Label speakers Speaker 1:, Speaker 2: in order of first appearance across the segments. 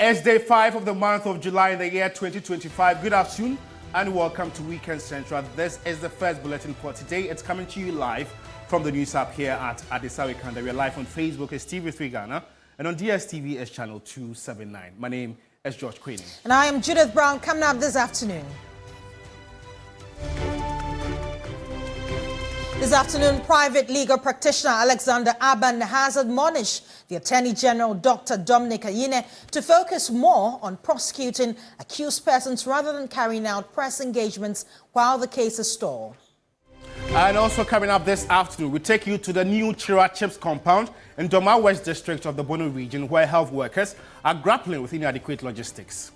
Speaker 1: It's day 5 of the month of July in the year 2025. Good afternoon and welcome to Weekend Central. This is the first bulletin for today. It's coming to you live from the news app here at Adesawe Kanda. We are live on Facebook as TV3 Ghana and on DSTV as channel 279. My name is George Queenie.
Speaker 2: And I am Judith Brown. Coming up this afternoon. This afternoon, private legal practitioner Alexander Aban has admonished the Attorney General, Dr. Dominic Ayine, to focus more on prosecuting accused persons rather than carrying out press engagements while the case is stalled.
Speaker 1: And also coming up this afternoon, we take you to the new Chira Chips compound in Doma West District of the Bono region, where health workers are grappling with inadequate logistics.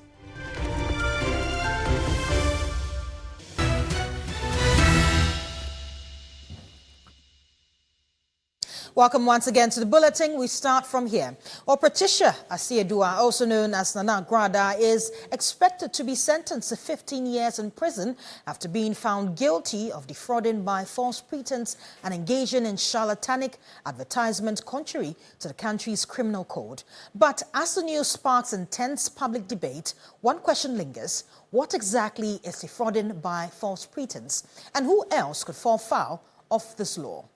Speaker 2: Welcome once again to the bulletin. We start from here. Patricia Asiedua, also known as Nana Agradaa, is expected to be sentenced to 15 years in prison after being found guilty of defrauding by false pretense and engaging in charlatanic advertisement contrary to the country's criminal code. But as the news sparks intense public debate, one question lingers. What exactly is defrauding by false pretense? And who else could fall foul of this law?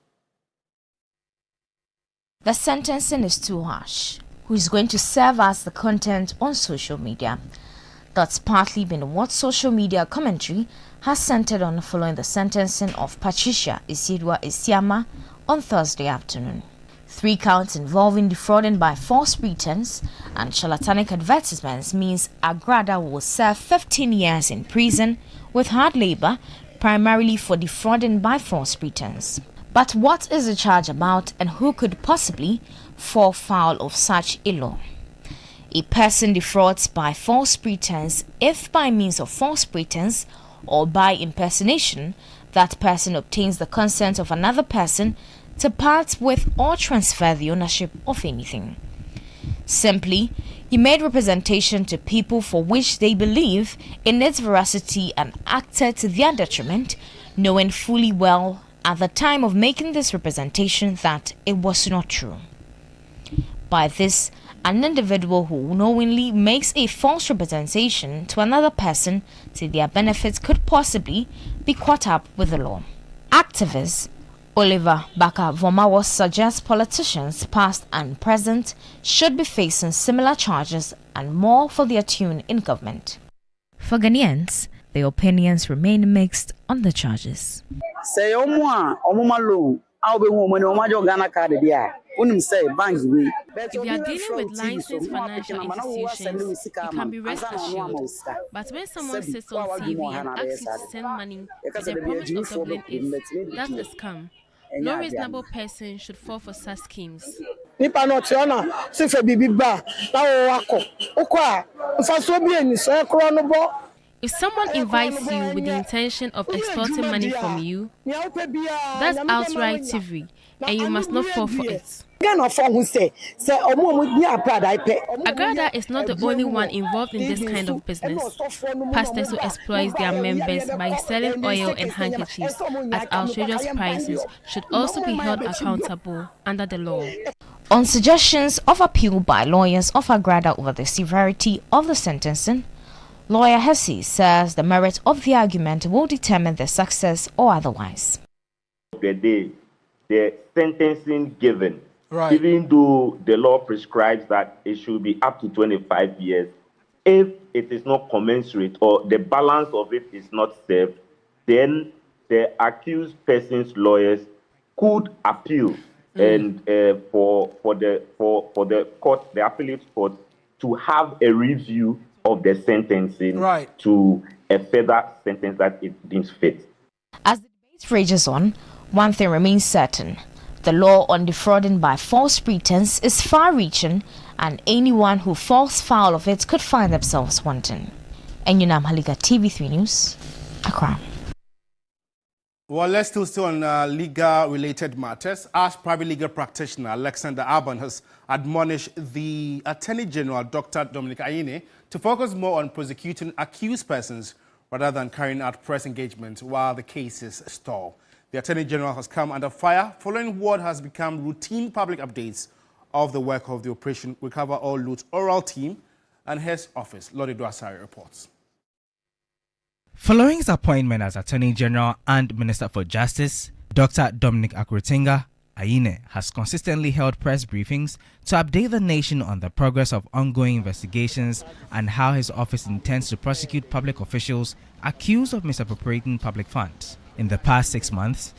Speaker 3: The sentencing is too harsh. Who is going to serve as the content on social media? That's partly been what social media commentary has centered on following the sentencing of Patricia Isiama on Thursday afternoon. 3 counts involving defrauding by false pretense and charlatanic advertisements means Agradaa will serve 15 years in prison with hard labor, primarily for defrauding by false pretense. But what is the charge about and who could possibly fall foul of such a law? A person defrauds by false pretense if by means of false pretense or by impersonation that person obtains the consent of another person to part with or transfer the ownership of anything. Simply, he made representation to people for which they believe in its veracity and acted to their detriment, knowing fully well at the time of making this representation that it was not true. By this, an individual who knowingly makes a false representation to another person to their benefit could possibly be caught up with the law. Activist Oliver Baka-Vomawo suggests politicians past and present should be facing similar charges and more for their tune in government. For Ghanaians, their opinions remain mixed on the charges.
Speaker 4: Say if you are
Speaker 5: dealing with licensed financial institutions, you can be rest assured. But when someone sits on TV and asks you to send money with the promise of doubling it, that's a scam. No reasonable person should fall for such schemes. If someone invites you with the intention of extorting money from you, that's outright thievery, and you must not fall for it. Agradaa is not the only one involved in this kind of business. Pastors who exploit their members by selling oil and handkerchiefs at outrageous prices should also be held accountable under the law.
Speaker 3: On suggestions of appeal by lawyers of Agradaa over the severity of the sentencing, Lawyer Hesse says the merit of the argument will determine the success or otherwise.
Speaker 6: The sentencing given,
Speaker 1: right,
Speaker 6: even though the law prescribes that it should be up to 25 years, if it is not commensurate or the balance of it is not served, then the accused person's lawyers could appeal and for the court, the appellate court, to have a review of the sentencing,
Speaker 1: right,
Speaker 6: to a further sentence that it deems fit.
Speaker 3: As the debate rages on, one thing remains certain. The law on defrauding by false pretense is far-reaching, and anyone who falls foul of it could find themselves wanting. Enyunam Haliga, TV3 News, Accra.
Speaker 1: Well, let's still on legal-related matters. As private legal practitioner Alexander Aban has admonished the Attorney General, Dr. Dominic Ayine, to focus more on prosecuting accused persons rather than carrying out press engagement while the cases stall. The Attorney General has come under fire following what has become routine public updates of the work of the Operation Recover All Loot Oral Team and his office. Lodi Dwasari reports.
Speaker 4: Following his appointment as Attorney General and Minister for Justice, Dr. Dominic Agradaa Ayine has consistently held press briefings to update the nation on the progress of ongoing investigations and how his office intends to prosecute public officials accused of misappropriating public funds. In the past 6 months,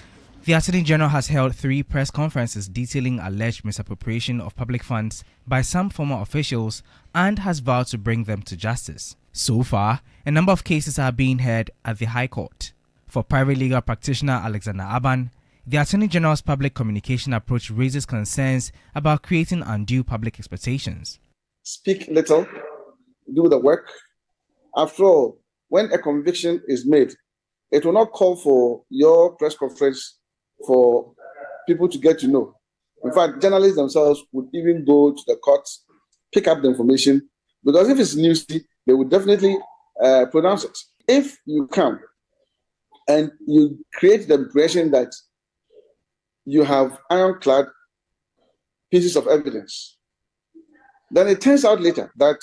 Speaker 4: the Attorney General has held 3 press conferences detailing alleged misappropriation of public funds by some former officials and has vowed to bring them to justice. So far, a number of cases are being heard at the High Court. For private legal practitioner Alexander Aban, the Attorney General's public communication approach raises concerns about creating undue public expectations.
Speaker 7: Speak little, do the work. After all, when a conviction is made, it will not call for your press conference for people to get to know. In fact, journalists themselves would even go to the courts, pick up the information, because if it's newsy, they would definitely pronounce it. If you come and you create the impression that you have ironclad pieces of evidence, then it turns out later that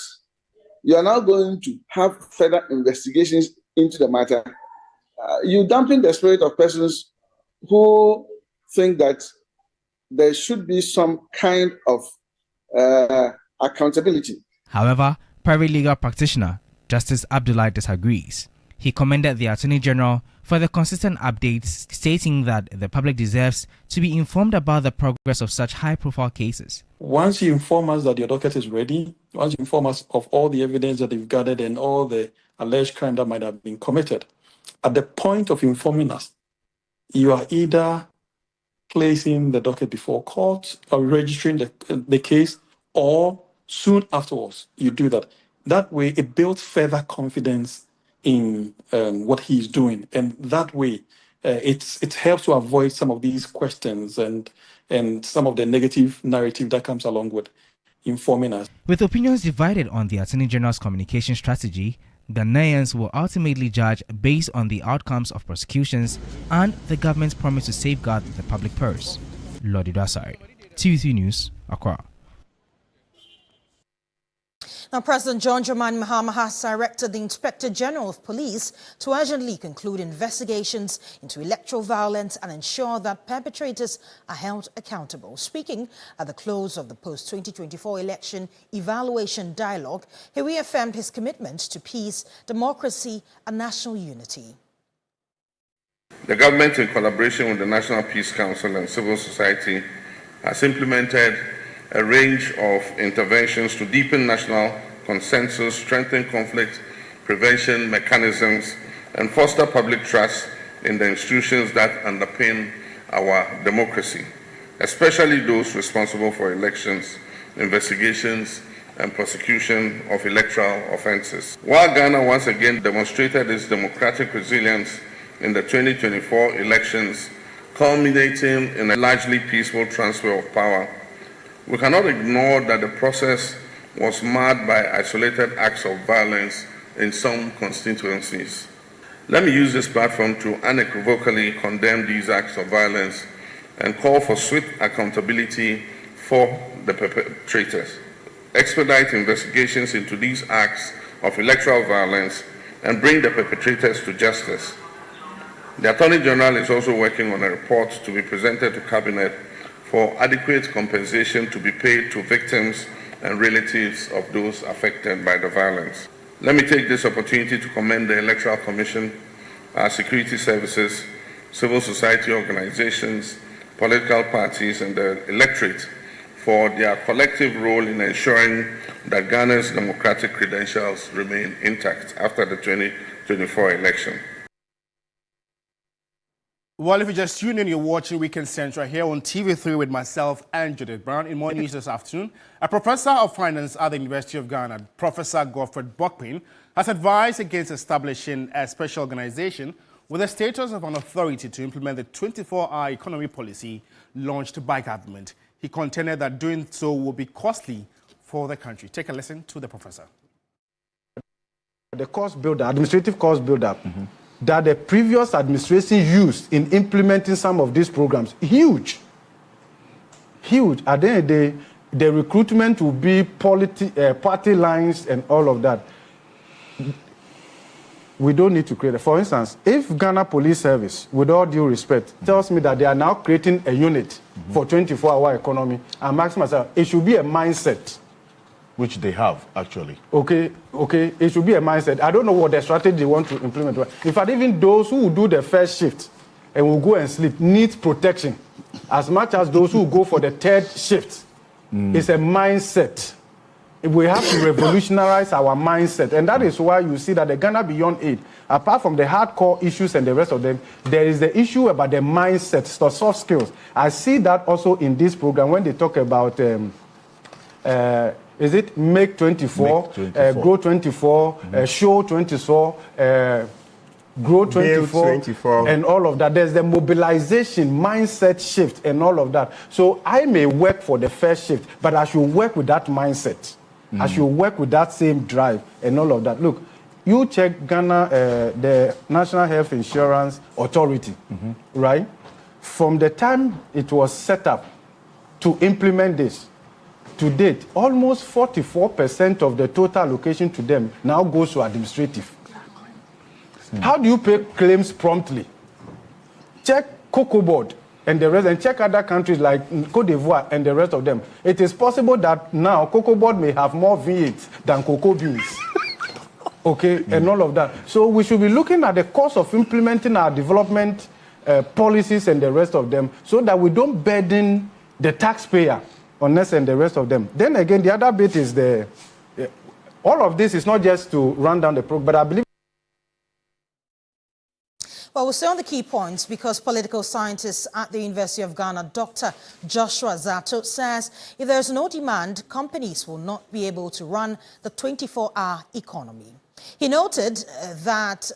Speaker 7: you are now going to have further investigations into the matter. You dampen the spirit of persons who think that there should be some kind of accountability.
Speaker 4: However, private legal practitioner Justice Abdullahi disagrees. He commended the Attorney General for the consistent updates, stating that the public deserves to be informed about the progress of such high-profile cases.
Speaker 8: Once you inform us that your docket is ready, once you inform us of all the evidence that you've gathered and all the alleged crime that might have been committed, at the point of informing us, you are either placing the docket before court or registering the case, or soon afterwards you do that. That way, it builds further confidence in what he's doing, and that way, it helps to avoid some of these questions and some of the negative narrative that comes along with informing us.
Speaker 4: With opinions divided on the Attorney General's communication strategy, Ghanaians will ultimately judge based on the outcomes of prosecutions and the government's promise to safeguard the public purse. Lodi Dwasari, TV3 News, Accra.
Speaker 2: Now, President John Dramani Mahama has directed the Inspector General of Police to urgently conclude investigations into electoral violence and ensure that perpetrators are held accountable. Speaking at the close of the post-2024 election evaluation dialogue, he reaffirmed his commitment to peace, democracy and national unity.
Speaker 9: The government, in collaboration with the National Peace Council and civil society, has implemented a range of interventions to deepen national consensus, strengthen conflict prevention mechanisms, and foster public trust in the institutions that underpin our democracy, especially those responsible for elections, investigations, and prosecution of electoral offenses. While Ghana once again demonstrated its democratic resilience in the 2024 elections, culminating in a largely peaceful transfer of power, we cannot ignore that the process was marred by isolated acts of violence in some constituencies. Let me use this platform to unequivocally condemn these acts of violence and call for swift accountability for the perpetrators. Expedite investigations into these acts of electoral violence and bring the perpetrators to justice. The Attorney General is also working on a report to be presented to Cabinet for adequate compensation to be paid to victims and relatives of those affected by the violence. Let me take this opportunity to commend the Electoral Commission, our security services, civil society organizations, political parties, and the electorate for their collective role in ensuring that Ghana's democratic credentials remain intact after the 2024 election.
Speaker 1: Well, if you just tuned in, you're watching Weekend Central here on TV3 with myself and Judith Brown. In more news this afternoon, a professor of finance at the University of Ghana, Professor Godfred Bokpin, has advised against establishing a special organization with the status of an authority to implement the 24-hour economy policy launched by government. He contended that doing so will be costly for the country. Take a listen to the professor.
Speaker 10: The cost buildup, administrative cost buildup, that the previous administration used in implementing some of these programs, huge. At the end of the day, the recruitment will be party lines and all of that. We don't need to create it. For instance, if Ghana Police Service, with all due respect, tells me that they are now creating a unit for 24-hour economy, I'm asking myself, it should be a mindset.
Speaker 11: Which they have, actually.
Speaker 10: Okay, it should be a mindset. I don't know what the strategy they want to implement. In fact, even those who do the first shift and will go and sleep need protection as much as those who go for the third shift. It's a mindset. We have to revolutionize our mindset. And that is why you see that the Ghana Beyond Aid, apart from the hardcore issues and the rest of them, there is the issue about the mindset, the soft skills. I see that also in this program when they talk about, is it Make 24, Grow 24, Show 24, Grow 24, and all of that. There's the mobilization, mindset shift, and all of that. So I may work for the first shift, but I should work with that mindset. I should work with that same drive and all of that. Look, you check Ghana, the National Health Insurance Authority, right? From the time it was set up to implement this, to date, almost 44% of the total allocation to them now goes to administrative. How do you pay claims promptly? Check Cocoa Board and the rest, and check other countries like Cote d'Ivoire and the rest of them. It is possible that now Cocoa Board may have more V8 than cocoa beans. And all of that. So we should be looking at the cost of implementing our development policies and the rest of them so that we don't burden the taxpayer on us and the rest of them. Then again, the other bit is all of this is not just to run down the program, but I believe.
Speaker 2: Well, we'll stay on the key points because political scientist at the University of Ghana, Dr. Joshua Zato, says if there's no demand, companies will not be able to run the 24-hour economy. He noted that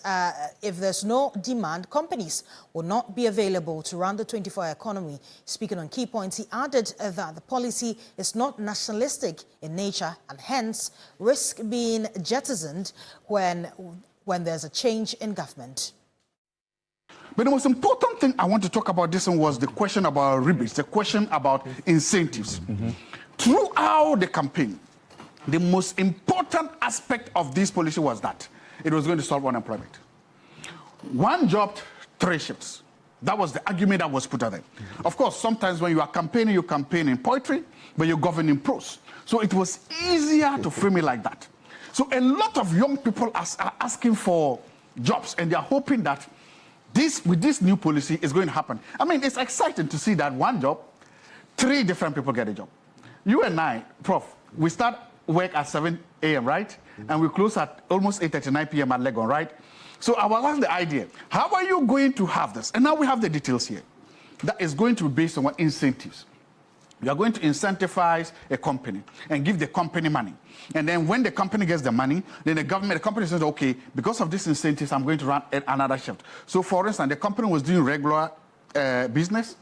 Speaker 2: if there's no demand, companies will not be available to run the 24-hour economy. Speaking on key points, he added that the policy is not nationalistic in nature and hence risk being jettisoned when there's a change in government.
Speaker 12: But the most important thing I want to talk about this one was the question about rebates, the question about incentives. Throughout the campaign, the most important aspect of this policy was that it was going to solve unemployment. One job, 3 shifts. That was the argument that was put out there. Of course, sometimes when you are campaigning, you campaign in poetry, but you govern in prose. So it was easier to frame it like that. So a lot of young people are asking for jobs, and they are hoping that with this new policy is going to happen. I mean, it's exciting to see that one job, 3 different people get a job. You and I, Prof, we start work at 7 a.m., right? And we close at almost 8:39 p.m. at Legon, right? So I was asked the idea, how are you going to have this? And now we have the details here. That is going to be based on what incentives. You are going to incentivize a company and give the company money. And then when the company gets the money, then the company says, okay, because of these incentives, I'm going to run another shift. So for instance, the company was doing regular business,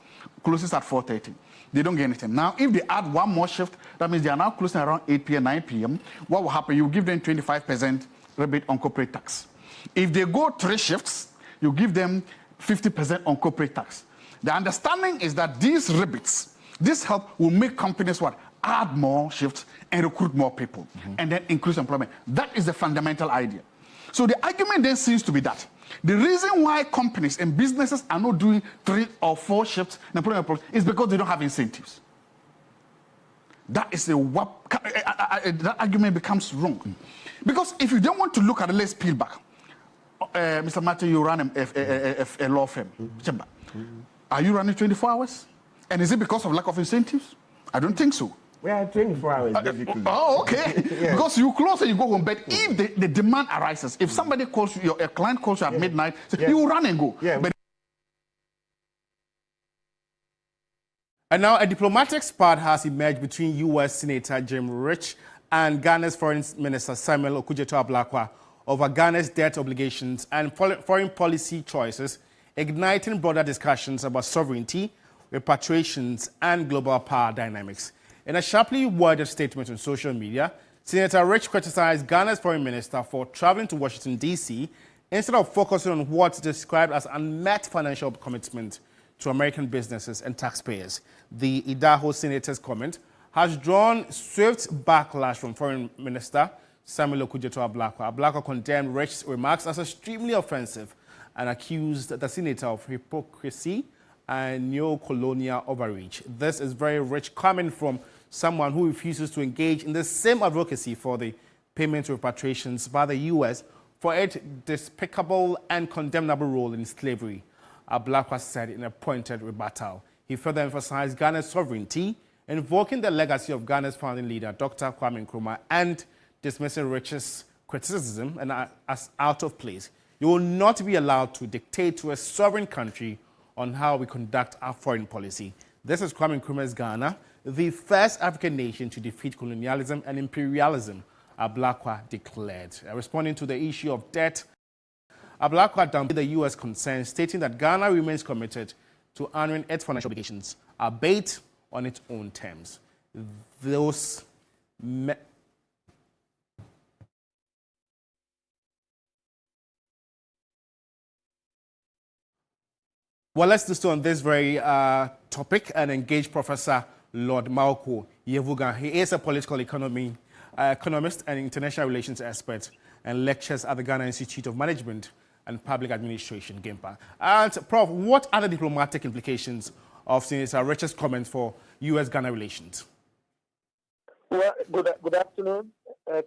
Speaker 12: closes at 4:30. They don't get anything. Now, if they add one more shift, that means they are now closing around 8 p.m., 9 p.m. What will happen? You give them 25% rebate on corporate tax. If they go 3 shifts, you give them 50% on corporate tax. The understanding is that these rebates, this help will make companies what? Add more shifts and recruit more people and then increase employment. That is the fundamental idea. So the argument then seems to be that the reason why companies and businesses are not doing 3 or 4 shifts in employment is because they don't have incentives. That is that argument becomes wrong. Because if you don't want to look at it, let's peel back. Mr. Matthew, you run a law firm. Are you running 24 hours? And is it because of lack of incentives? I don't think so.
Speaker 11: We are 24 hours, basically.
Speaker 12: Okay. Yeah. Because you close and you go home. But if the demand arises, if somebody calls you, a client calls you at midnight, so you run and go.
Speaker 11: Yeah.
Speaker 12: But
Speaker 1: And now a diplomatic spat has emerged between U.S. Senator Jim Rich and Ghana's Foreign Minister Samuel Okudzeto-Ablakwa over Ghana's debt obligations and foreign policy choices, igniting broader discussions about sovereignty, repatriations, and global power dynamics. In a sharply worded statement on social media, Senator Rich criticized Ghana's foreign minister for traveling to Washington, D.C. instead of focusing on what's described as unmet financial commitment to American businesses and taxpayers. The Idaho senator's comment has drawn swift backlash from Foreign Minister Samuel Okudzeto Ablakwa. Ablakwa condemned Rich's remarks as extremely offensive and accused the senator of hypocrisy and neo-colonial overreach. This is very rich coming from someone who refuses to engage in the same advocacy for the payment of repatriations by the U.S. for its despicable and condemnable role in slavery, Ablakwa said in a pointed rebuttal. He further emphasized Ghana's sovereignty, invoking the legacy of Ghana's founding leader, Dr. Kwame Nkrumah, and dismissing Rich's criticism and as out of place. You will not be allowed to dictate to a sovereign country on how we conduct our foreign policy. This is Kwame Nkrumah's Ghana, the first African nation to defeat colonialism and imperialism, Ablakwa declared. Responding to the issue of debt, Ablakwa downplayed the U.S. concern, stating that Ghana remains committed to honoring its financial obligations, albeit on its own terms. Well, let's do so on this very topic and engage Professor Lord Mauko Yevuga. He is a political economist and international relations expert and lectures at the Ghana Institute of Management and Public Administration, GIMPA. And Prof, what are the diplomatic implications of Senator Rich's comments for U.S.-Ghana relations?
Speaker 13: Well, good afternoon.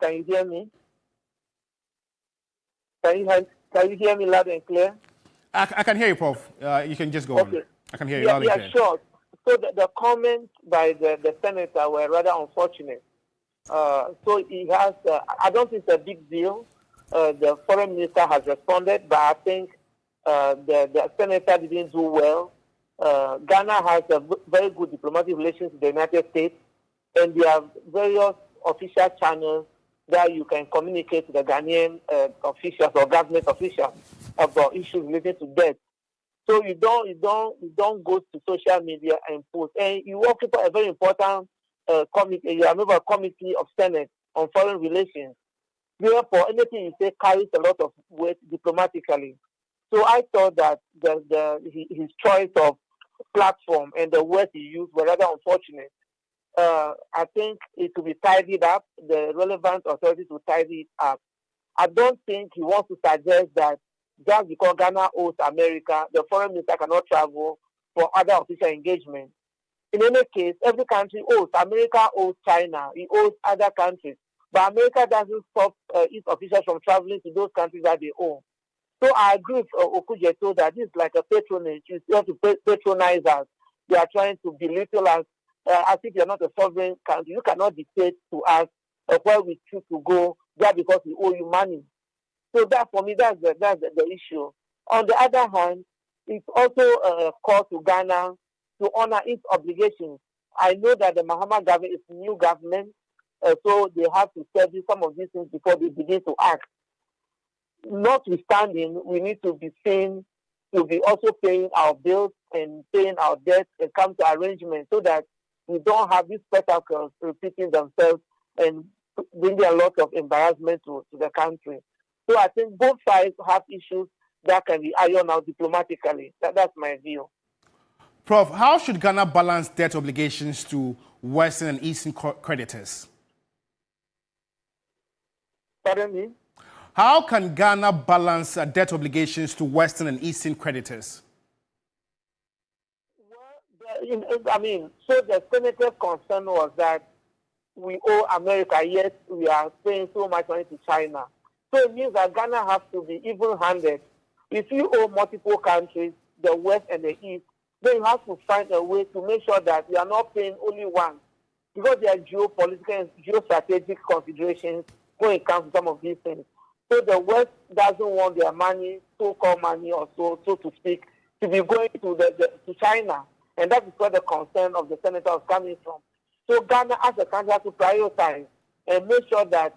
Speaker 13: Can you hear me? Can you hear me loud and clear?
Speaker 1: I can hear you, Prof. You can just go on. I can hear you loud and clear.
Speaker 13: Yeah, sure. So the comments by the senator were rather unfortunate. So he has, I don't think it's a big deal. The foreign minister has responded, but I think the senator didn't do well. Ghana has a very good diplomatic relations with the United States, and there are various official channels that you can communicate to the Ghanaian officials or government officials about issues related to debt. So you don't go to social media and post. And you occupy a very important committee. You are a member of committee of Senate on foreign relations. Therefore, anything you say carries a lot of weight diplomatically. So I thought that his choice of platform and the words he used were rather unfortunate. I think it will be tidied up. The relevant authorities will tidy it up. I don't think he wants to suggest that just because Ghana owes America, the foreign minister cannot travel for other official engagement. In any case, every country owes. America owes China. It owes other countries. But America doesn't stop its officials from traveling to those countries that they own. So I agree with Okudzeto that this is like a patronage. You have to patronize us. They are trying to belittle us as if you're not a sovereign country. You cannot dictate to us where we choose to go just because we owe you money. So that, for me, that's the issue. On the other hand, it's also a call to Ghana to honor its obligations. I know that the Mahama government is a new government, so they have to study some of these things before they begin to act. Notwithstanding, we need to be seen to be also paying our bills and paying our debts and come to arrangement so that we don't have these spectacles repeating themselves and bringing a lot of embarrassment to the country. So I think both sides have issues that can be ironed out diplomatically. That's my view.
Speaker 1: Prof, how should Ghana balance debt obligations to Western and Eastern creditors?
Speaker 13: Pardon me?
Speaker 1: How can Ghana balance debt obligations to Western and Eastern creditors?
Speaker 13: Well, so the senator's concern was that we owe America, yet we are paying so much money to China. So it means that Ghana has to be even-handed. If you owe multiple countries, the West and the East, then you have to find a way to make sure that you are not paying only one. Because there are geopolitical and geostrategic considerations when it comes to some of these things. So the West doesn't want their money, so-called money or so to speak, to be going to China. And that is where the concern of the senator is coming from. So Ghana as a country has to prioritize and make sure that,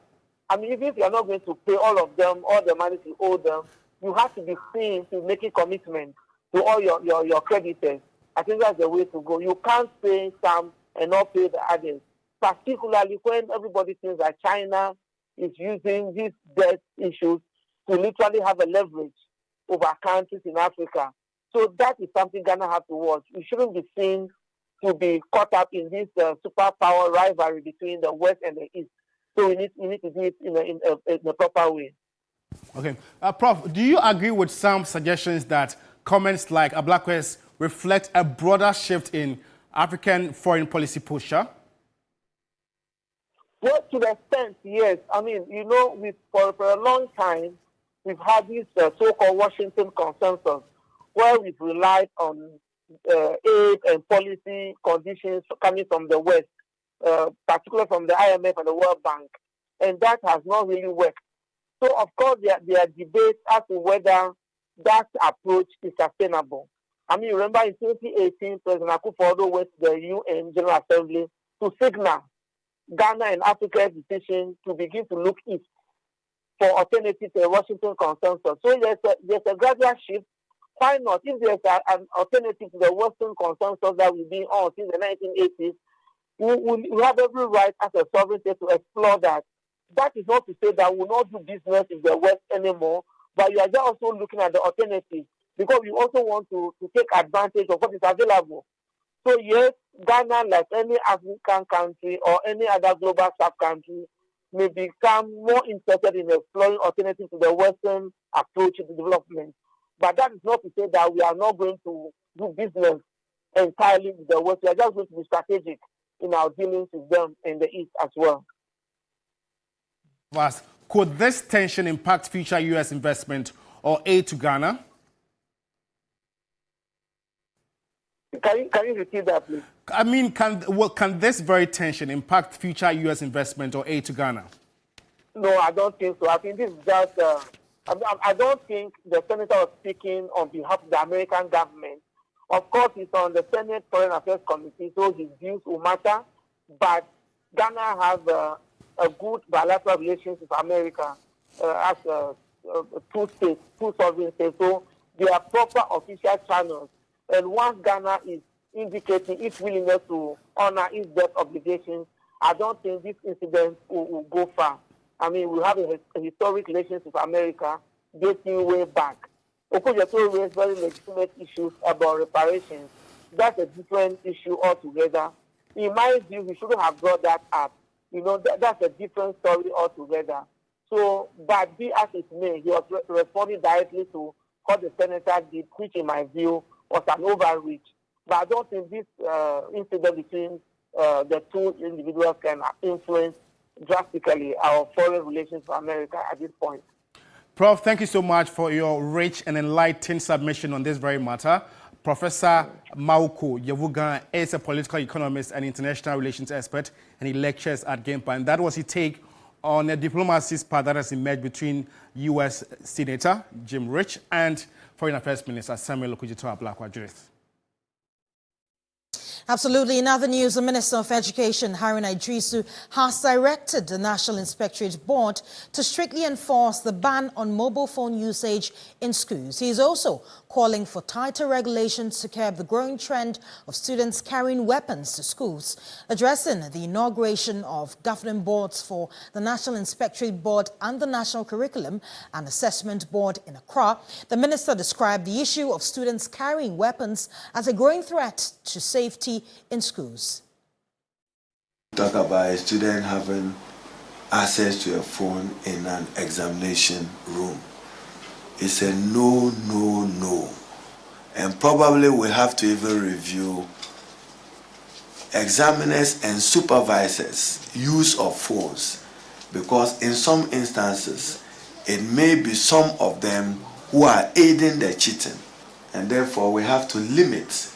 Speaker 13: even if you are not going to pay all of them, all the money you owe them, you have to be seen to making commitment to all your creditors. I think that's the way to go. You can't pay some and not pay the others, particularly when everybody thinks that China is using these debt issues to literally have a leverage over countries in Africa. So that is something Ghana has to watch. You shouldn't be seen to be caught up in this superpower rivalry between the West and the East. So we need to do it in a proper way.
Speaker 1: Okay. Prof, do you agree with some suggestions that comments like Ablakwe's reflect a broader shift in African foreign policy posture?
Speaker 13: Well, to the extent, yes. I mean, for a long time, we've had this so-called Washington consensus, where we've relied on aid and policy conditions coming from the West, particularly from the IMF and the World Bank, and that has not really worked. So, of course, there are debates as to whether that approach is sustainable. I mean, remember in 2018, President Akufo-Addo went to the UN General Assembly to signal Ghana and Africa's decision to begin to look east for alternatives to the Washington consensus. So there's a gradual shift. Why not? If there's an alternative to the Western consensus that we've been on since the 1980s, we have every right as a sovereign state to explore that. That is not to say that we will not do business in the West anymore, but you are just also looking at the alternatives because we also want to take advantage of what is available. So yes, Ghana, like any African country or any other global sub-country, may become more interested in exploring alternatives to the Western approach to development. But that is not to say that we are not going to do business entirely with the West. We are just going to be strategic in our dealings with them in the East as well.
Speaker 1: Could this tension impact future U.S. investment or aid to Ghana?
Speaker 13: Can you repeat that, please?
Speaker 1: I mean, can this very tension impact future U.S. investment or aid to Ghana?
Speaker 13: No, I don't think so. I think this is just... I don't think the senator was speaking on behalf of the American government. Of course, he's on the Senate Foreign Affairs Committee, so his views will matter. But Ghana has a good bilateral relations with America as two sovereign states. So there are proper official channels. And once Ghana is indicating its willingness to honor its debt obligations, I don't think this incident will go far. I mean, we have a historic relations with America dating way back. Okujeto raised very legitimate issues about reparations. That's a different issue altogether. In my view, we shouldn't have brought that up. That's a different story altogether. So, but be as it may, he was responding directly to what the senator did, which in my view was an overreach. But I don't think this incident between the two individuals can influence drastically our foreign relations with America at this point.
Speaker 1: Prof, thank you so much for your rich and enlightening submission on this very matter. Professor Mauko Yavuga is a political economist and international relations expert, and he lectures at GAMPA. And that was his take on a diplomacy spat that has emerged between U.S. Senator Jim Rich and Foreign Affairs Minister Samuel Okudzeto Ablakwa.
Speaker 2: Absolutely. In other news, the Minister of Education, Haruna Idrisu, has directed the National Inspectorate Board to strictly enforce the ban on mobile phone usage in schools. He is also calling for tighter regulations to curb the growing trend of students carrying weapons to schools. Addressing the inauguration of governing boards for the National Inspectorate Board and the National Curriculum and Assessment Board in Accra, the minister described the issue of students carrying weapons as a growing threat to safety in schools.
Speaker 14: Talk about a student having access to a phone in an examination room. It's a no, no, no. And probably we have to even review examiners and supervisors' use of phones, because in some instances, it may be some of them who are aiding the cheating. And therefore, we have to limit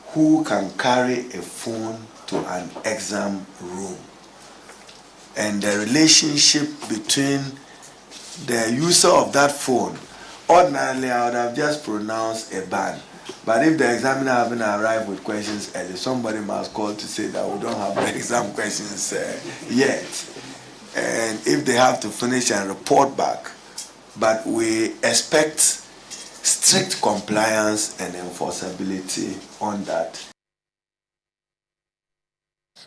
Speaker 14: who can carry a phone to an exam room. And the relationship between the user of that phone, ordinarily I would have just pronounced a ban. But if the examiner haven't arrived with questions early, somebody must call to say that we don't have the exam questions yet. And if they have to finish and report back, but we expect strict compliance and enforceability on that.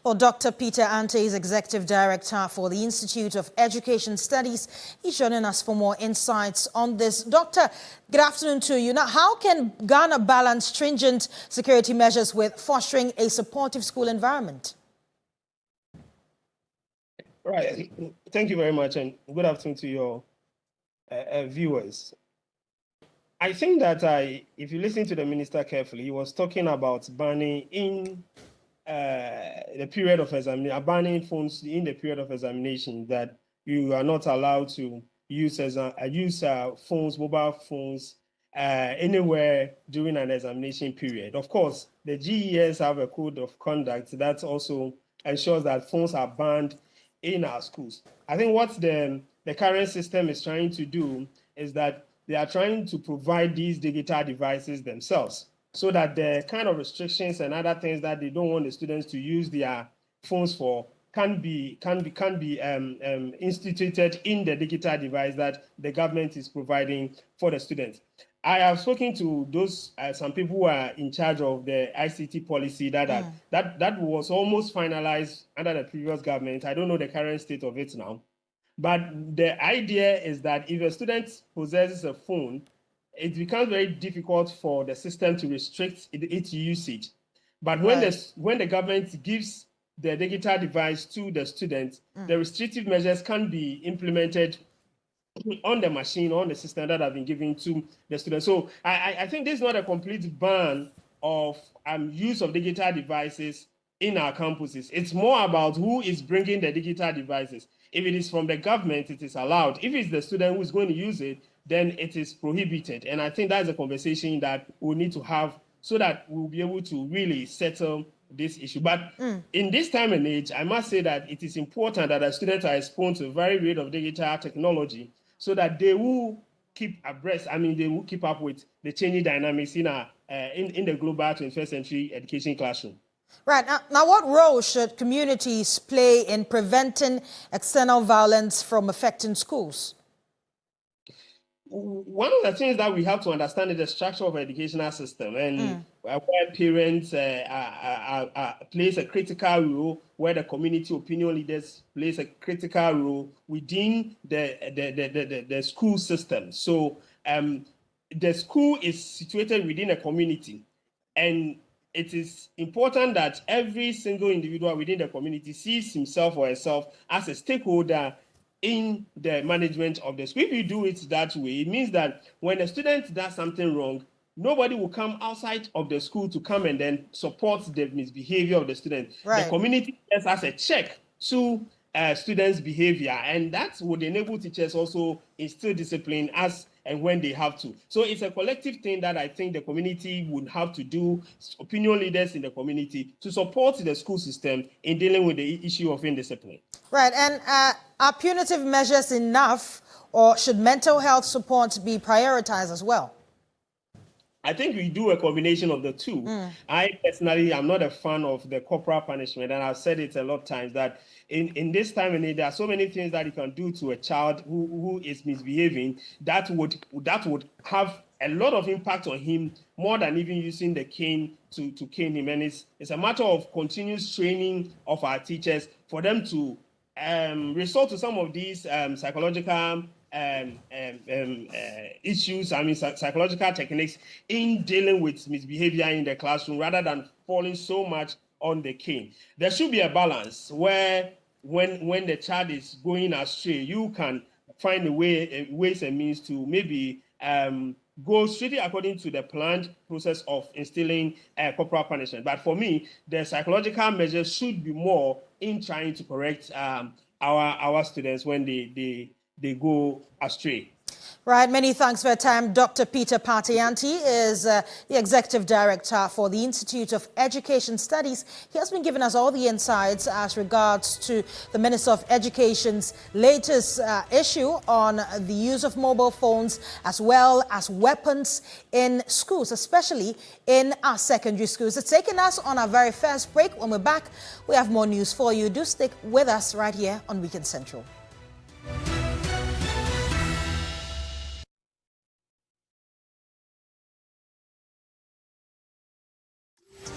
Speaker 2: Well, Dr. Peter Ante is Executive Director for the Institute of Education Studies. He's joining us for more insights on this. Doctor, good afternoon to you. Now, how can Ghana balance stringent security measures with fostering a supportive school environment?
Speaker 15: Right. Thank you very much, and good afternoon to your viewers. I think that if you listen to the minister carefully, he was talking about banning in the period of examination, banning phones in the period of examination, that you are not allowed to use phones, mobile phones, anywhere during an examination period. Of course, the GES have a code of conduct that also ensures that phones are banned in our schools. I think what the current system is trying to do is that they are trying to provide these digital devices themselves, so that the kind of restrictions and other things that they don't want the students to use their phones for can be instituted in the digital device that the government is providing for the students. I have spoken to those some people who are in charge of the ICT policy that was almost finalized under the previous government. I don't know the current state of it now. But the idea is that if a student possesses a phone, it becomes very difficult for the system to restrict its usage. But when the government gives the digital device to the student, the restrictive measures can be implemented on the machine, on the system that have been given to the student. So I think this is not a complete ban of use of digital devices in our campuses. It's more about who is bringing the digital devices. If it is from the government, it is allowed. If it's the student who is going to use it, then it is prohibited. And I think that's a conversation that we need to have so that we'll be able to really settle this issue. But in this time and age, I must say that it is important that the students are exposed to a varied range of digital technology so that they will keep abreast. I mean, they will keep up with the changing dynamics in the global 21st century education classroom.
Speaker 2: Right. Now, what role should communities play in preventing external violence from affecting schools?
Speaker 15: One of the things that we have to understand is the structure of the educational system, and where parents plays a critical role, where the community opinion leaders plays a critical role within the school system. So the school is situated within a community, and it is important that every single individual within the community sees himself or herself as a stakeholder in the management of the school. If you do it that way, it means that when a student does something wrong, nobody will come outside of the school to come and then support the misbehavior of the student.
Speaker 2: Right.
Speaker 15: The community just has a check to students' behavior, and that would enable teachers also instill discipline as and when they have to. So it's a collective thing that I think the community would have to do, opinion leaders in the community, to support the school system in dealing with the issue of indiscipline.
Speaker 2: Right. And are punitive measures enough, or should mental health support be prioritized as well?
Speaker 15: I think we do a combination of the two. I personally am not a fan of the corporal punishment, and I've said it a lot of times that in this time and age, there are so many things that you can do to a child who is misbehaving that would have a lot of impact on him, more than even using the cane to cane him. And it's a matter of continuous training of our teachers for them to resort to some of these psychological issues, psychological techniques in dealing with misbehavior in the classroom, rather than falling so much on the cane. There should be a balance where when the child is going astray, you can find ways and means to maybe go strictly according to the planned process of instilling corporal punishment. But for me, the psychological measures should be more in trying to correct our students when they go astray.
Speaker 2: Right, many thanks for your time. Dr. Peter Patianti is the Executive Director for the Institute of Education Studies. He has been giving us all the insights as regards to the Minister of Education's latest issue on the use of mobile phones as well as weapons in schools, especially in our secondary schools. It's taken us on our very first break. When we're back, we have more news for you. Do stick with us right here on Weekend Central.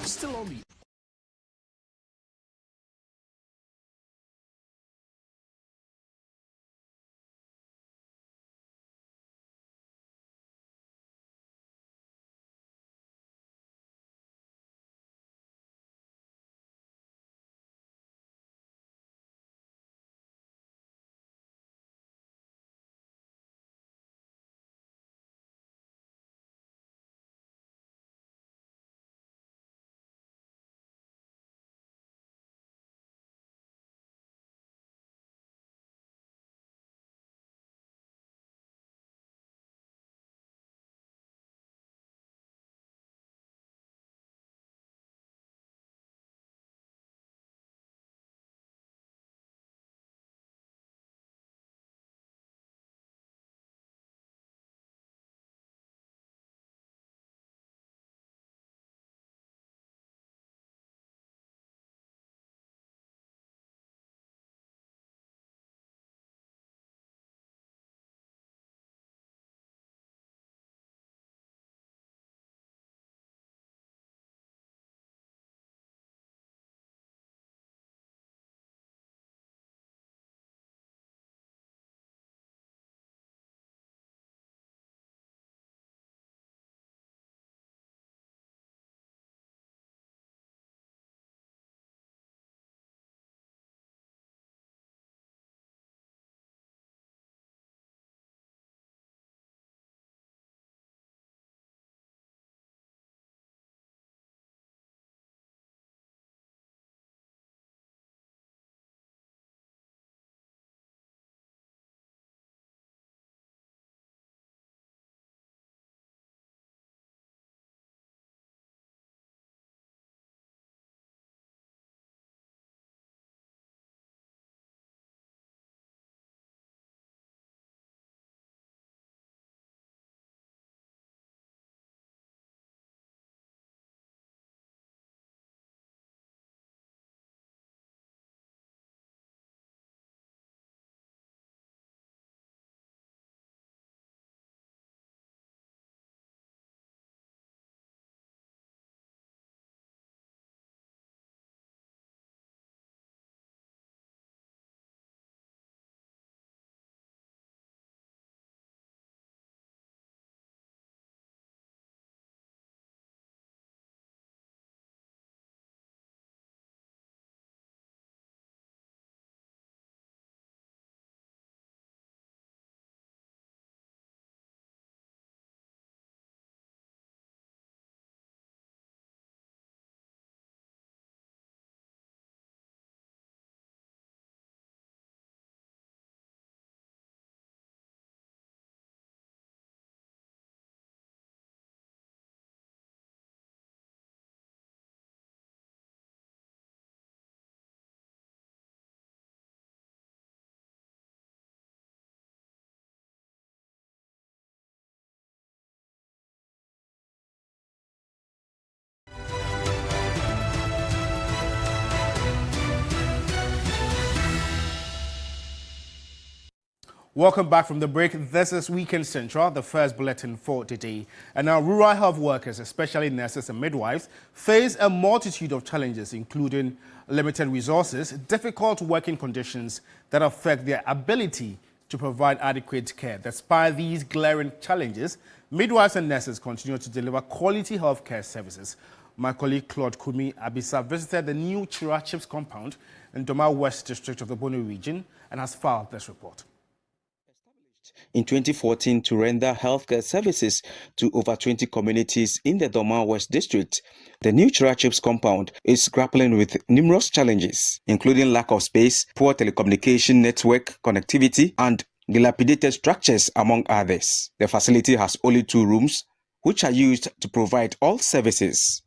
Speaker 16: Still on the
Speaker 1: Welcome back from the break. This is Weekend Central, the first bulletin for today. And now rural health workers, especially nurses and midwives, face a multitude of challenges, including limited resources, difficult working conditions that affect their ability to provide adequate care. Despite these glaring challenges, midwives and nurses continue to deliver quality healthcare services. My colleague Claude Kumi Abisa visited the new Chira Chips compound in Doma West District of the Bono region and has filed this report.
Speaker 16: In 2014 to render healthcare services to over 20 communities in the Doma West District, the new Chira Chips compound is grappling with numerous challenges, including lack of space, poor telecommunication network connectivity, and dilapidated structures, among others. The facility has only 2 rooms, which are used to provide all services.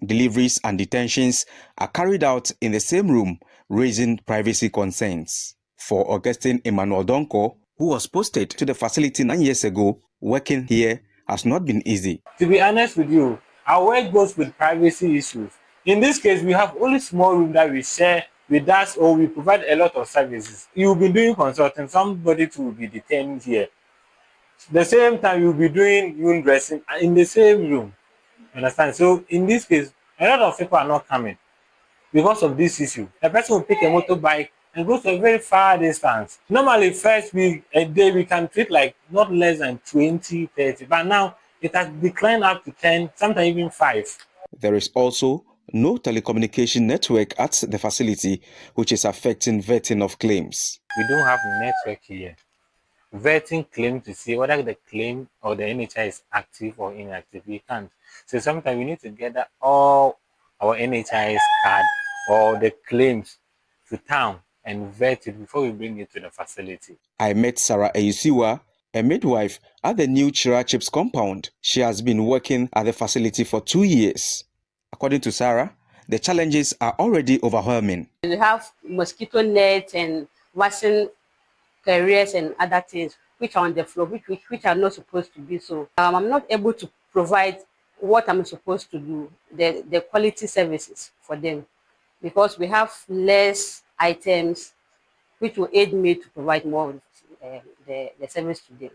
Speaker 16: Deliveries and detentions are carried out in the same room, raising privacy concerns. For Augustine Emmanuel Donko, who was posted to the facility 9 years ago, working here has not been easy.
Speaker 17: To be honest with you, our work goes with privacy issues. In this case, we have only small room that we share with us, or we provide a lot of services. You'll be doing consulting, somebody will be detained here. The same time, you'll be doing wound dressing in the same room. Understand? So in this case, a lot of people are not coming because of this issue. A person will pick a motorbike and go to a very far distance. Normally, first week, a day, we can treat like not less than 20, 30, but now it has declined up to 10, sometimes even 5.
Speaker 16: There is also no telecommunication network at the facility, which is affecting vetting of claims.
Speaker 17: We don't have network here. Vetting claim to see whether the claim or the NHI is active or inactive. We can't. So sometimes we need to gather all our NHI's card or the claims to town and vet it before we bring it to the facility.
Speaker 16: I met Sarah Eyusiwa, a midwife at the new Chira Chips compound. She has been working at the facility for 2 years. According to Sarah, the challenges are already overwhelming.
Speaker 18: We have mosquito nets and washing carriers and other things which are on the floor, which are not supposed to be so. I'm not able to provide what I'm supposed to do, the quality services for them, because we have less items which will aid me to provide more of the service to them,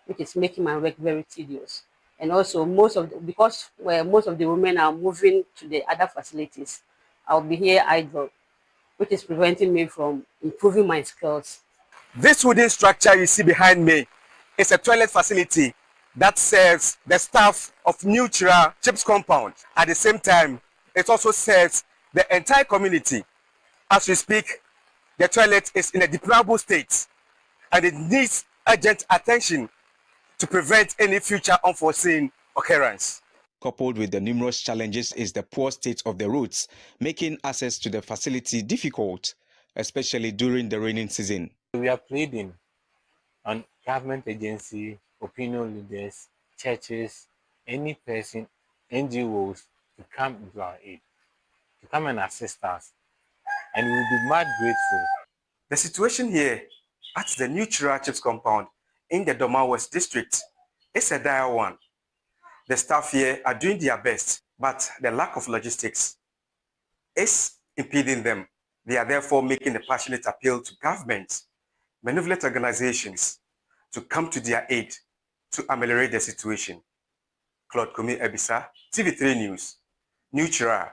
Speaker 18: which is making my work very tedious. And also because most of the women are moving to the other facilities, I'll be here idle, which is preventing me from improving my skills.
Speaker 19: This wooden structure you see behind me is a toilet facility that serves the staff of New Chira Chips compound. At the same time, it also serves the entire community. As we speak, the toilet is in a deplorable state and it needs urgent attention to prevent any future unforeseen occurrence.
Speaker 16: Coupled with the numerous challenges is the poor state of the roads, making access to the facility difficult, especially during the rainy season.
Speaker 17: We are pleading on government agency, opinion leaders, churches, any person, NGOs to come into our aid, to come and assist us, and we will be mad grateful.
Speaker 19: The situation here at the new Chira Chips compound in the Doma West District is a dire one. The staff here are doing their best, but the lack of logistics is impeding them. They are therefore making a passionate appeal to government, benevolent organizations to come to their aid to ameliorate the situation. Claude Kumi Abisa, TV3 News, New Chira.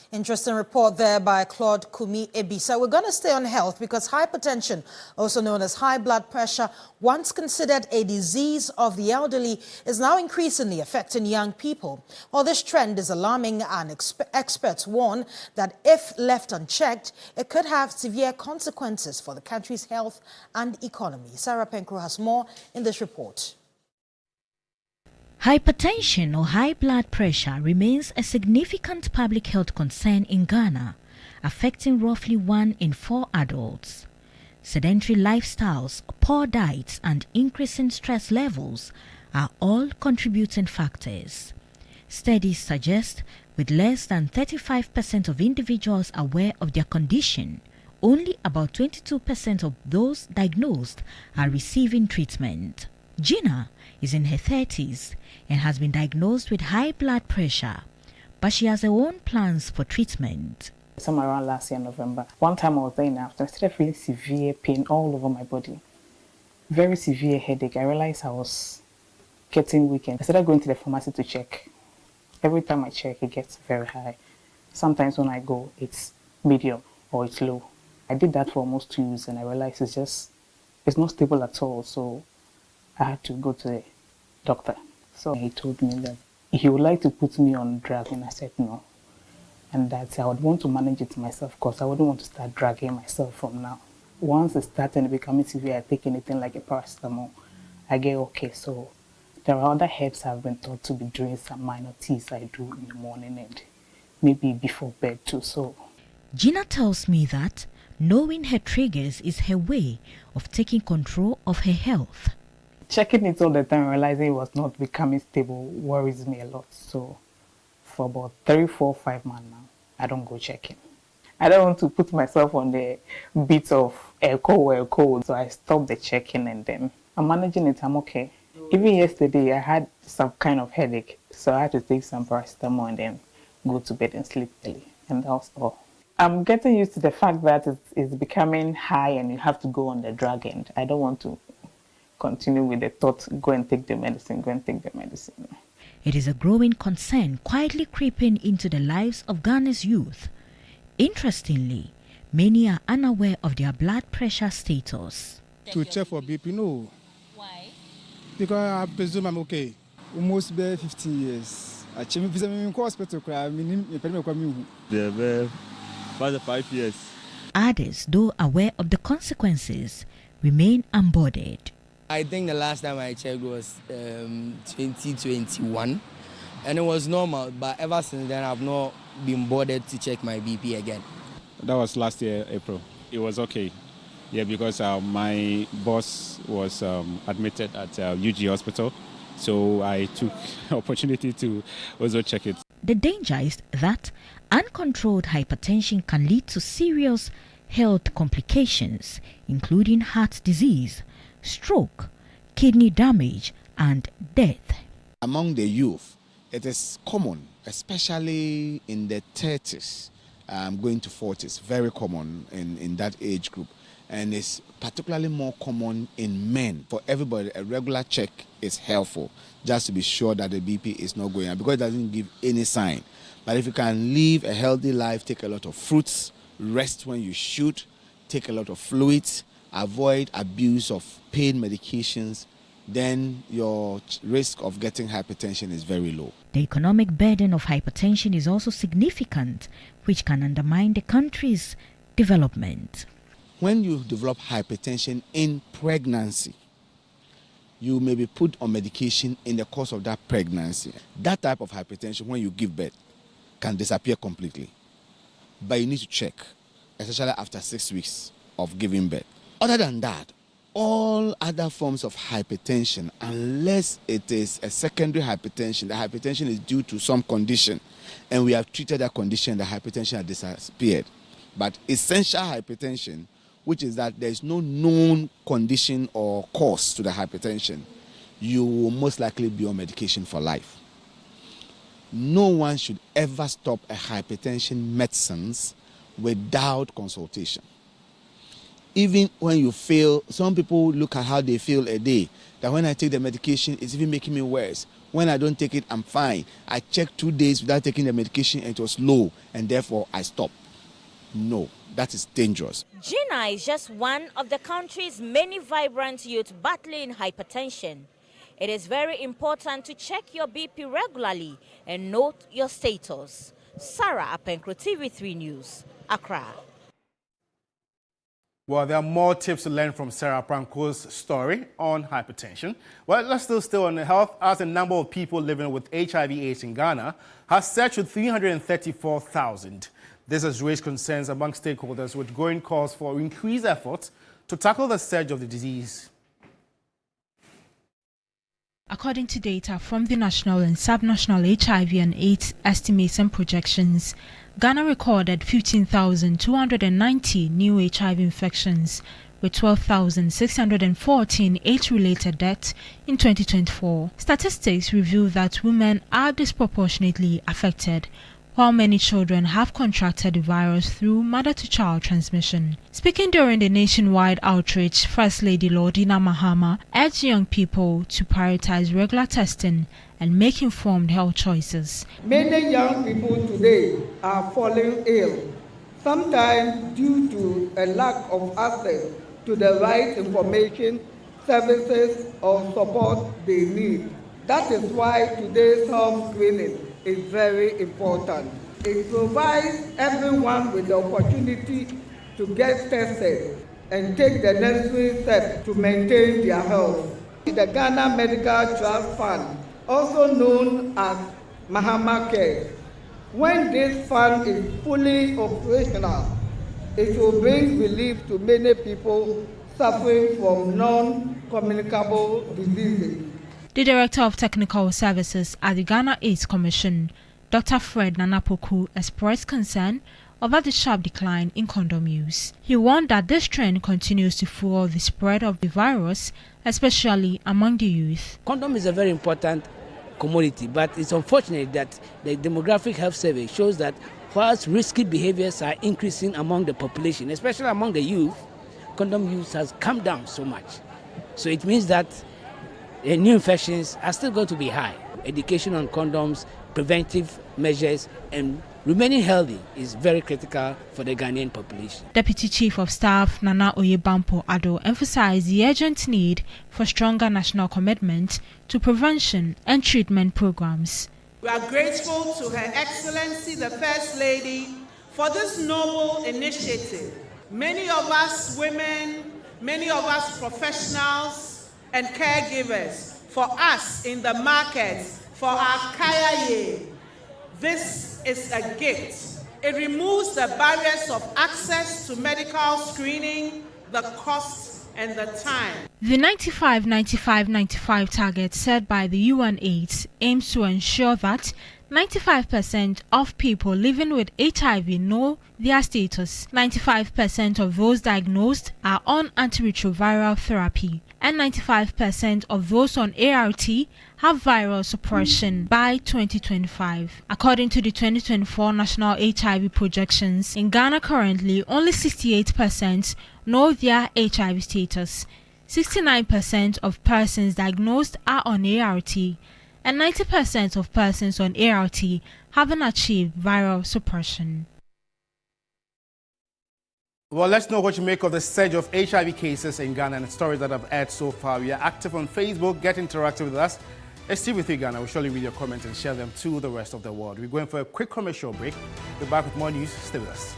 Speaker 2: Interesting report there by Claude Kumi Ebisa. We're going to stay on health because hypertension, also known as high blood pressure, once considered a disease of the elderly, is now increasingly affecting young people. While this trend is alarming, and experts warn that if left unchecked, it could have severe consequences for the country's health and economy. Sarah Penkro has more in this report.
Speaker 3: Hypertension or high blood pressure remains a significant public health concern in Ghana, affecting roughly 1 in 4 adults. Sedentary lifestyles, poor diets, and increasing stress levels are all contributing factors. Studies suggest with less than 35% of individuals aware of their condition, only about 22% of those diagnosed are receiving treatment. Gina is in her 30s and has been diagnosed with high blood pressure, but she has her own plans for treatment.
Speaker 20: Somewhere around last year, November. One time I was there in the afternoon, I started feeling severe pain all over my body. Very severe headache. I realized I was getting weak. I started going to the pharmacy to check. Every time I check, it gets very high. Sometimes when I go, it's medium or it's low. I did that for almost 2 years and I realized it's not stable at all. So I had to go to the doctor. So he told me that he would like to put me on drug, and I said no. And that I would want to manage it myself because I wouldn't want to start dragging myself from now. Once it started becoming severe, I take anything like a paracetamol, I get okay. So there are other herbs I've been taught to be doing some minor teas I do in the morning and maybe before bed too. So
Speaker 3: Gina tells me that knowing her triggers is her way of taking control of her health.
Speaker 20: Checking it all the time, realizing it was not becoming stable, worries me a lot. So for about 3, 4, 5 months now, I don't go checking. I don't want to put myself on the beat of a cold, so I stopped the checking and then I'm managing it, I'm okay. Even yesterday, I had some kind of headache, so I had to take some paracetamol and then go to bed and sleep early, and that was all. I'm getting used to the fact that it's becoming high and you have to go on the drug end. I don't want to continue with the thought, go and take the medicine.
Speaker 3: It is a growing concern quietly creeping into the lives of Ghana's youth. Interestingly, many are unaware of their blood pressure status.
Speaker 21: To check for BP, no. Why? Because I presume I'm okay. Almost 15 years. I check in hospital.
Speaker 22: They're 5 years.
Speaker 3: Others, though aware of the consequences, remain unbothered.
Speaker 23: I think the last time I checked was 2021, and it was normal, but ever since then I've not been bothered to check my BP again.
Speaker 24: That was last year, April. It was okay. Yeah, because my boss was admitted at UG Hospital, so I took opportunity to also check it.
Speaker 3: The danger is that uncontrolled hypertension can lead to serious health complications, including heart disease, stroke, kidney damage, and death.
Speaker 25: Among the youth, it is common, especially in the 30s, going to 40s, very common in that age group. And it's particularly more common in men. For everybody, a regular check is helpful, just to be sure that the BP is not going up, because it doesn't give any sign. But if you can live a healthy life, take a lot of fruits, rest when you should, take a lot of fluids, avoid abuse of pain medications, then your risk of getting hypertension is very low.
Speaker 3: The economic burden of hypertension is also significant, which can undermine the country's development.
Speaker 25: When you develop hypertension in pregnancy, you may be put on medication in the course of that pregnancy. That type of hypertension, when you give birth, can disappear completely. But you need to check, especially after 6 weeks of giving birth. Other than that, all other forms of hypertension, unless it is a secondary hypertension, the hypertension is due to some condition, and we have treated that condition, the hypertension has disappeared. But essential hypertension, which is that there is no known condition or cause to the hypertension, you will most likely be on medication for life. No one should ever stop a hypertension medicines without consultation. Even when you feel, some people look at how they feel a day, that when I take the medication, it's even making me worse. When I don't take it, I'm fine. I checked 2 days without taking the medication and it was low, and therefore I stopped. No, that is dangerous.
Speaker 26: Gina is just one of the country's many vibrant youth battling hypertension. It is very important to check your BP regularly and note your status. Sarah Apenkro, TV3 News, Accra.
Speaker 1: Well, there are more tips to learn from Sarah Pranko's story on hypertension. Well, let's still on health, as the number of people living with HIV/AIDS in Ghana has surged to 334,000. This has raised concerns among stakeholders, with growing calls for increased efforts to tackle the surge of the disease.
Speaker 27: According to data from the national and subnational HIV and AIDS estimates and projections, Ghana recorded 15,290 new HIV infections, with 12,614 AIDS-related deaths in 2024. Statistics reveal that women are disproportionately affected, while many children have contracted the virus through mother-to-child transmission. Speaking during the nationwide outreach, First Lady Lordina Mahama urged young people to prioritize regular testing and make informed health choices.
Speaker 4: Many young people today are falling ill, sometimes due to a lack of access to the right information, services, or support they need. That is why today's health screening is very important. It provides everyone with the opportunity to get tested and take the necessary steps to maintain their health. The Ghana Medical Trust Fund, also known as Mahama Care. When this fund is fully operational, it will bring relief to many people suffering from non-communicable diseases.
Speaker 27: The Director of Technical Services at the Ghana AIDS Commission, Dr. Fred Nanapoku, expressed concern over the sharp decline in condom use. He warned that this trend continues to fuel the spread of the virus, especially among the youth.
Speaker 5: Condom is a very important commodity, but it's unfortunate that the demographic health survey shows that whilst risky behaviors are increasing among the population, especially among the youth, condom use has come down so much. So it means that new infections are still going to be high. Education on condoms, preventive measures, and remaining healthy is very critical for the Ghanaian population.
Speaker 27: Deputy Chief of Staff Nana Oyebampo Addo emphasized the urgent need for stronger national commitment to prevention and treatment programs.
Speaker 4: We are grateful to Her Excellency the First Lady for this noble initiative. Many of us women, many of us professionals and caregivers, for us in the markets, for our kaya, this is a gift. It removes the barriers of access to medical screening, the cost, and the time.
Speaker 27: The 95-95-95 target set by the UN AIDS aims to ensure that 95% of people living with HIV know their status, 95% of those diagnosed are on antiretroviral therapy, and 95% of those on ART have viral suppression by 2025. According to the 2024 National HIV projections, in Ghana currently only 68% know their HIV status, 69% of persons diagnosed are on ART, and 90% of persons on ART haven't achieved viral suppression.
Speaker 1: Well, let's know what you make of the surge of HIV cases in Ghana and the stories that have aired so far. We are active on Facebook. Get interactive with us. Let's see with you, Ghana. We'll surely read your comments and share them to the rest of the world. We're going for a quick commercial break. We're back with more news. Stay with us.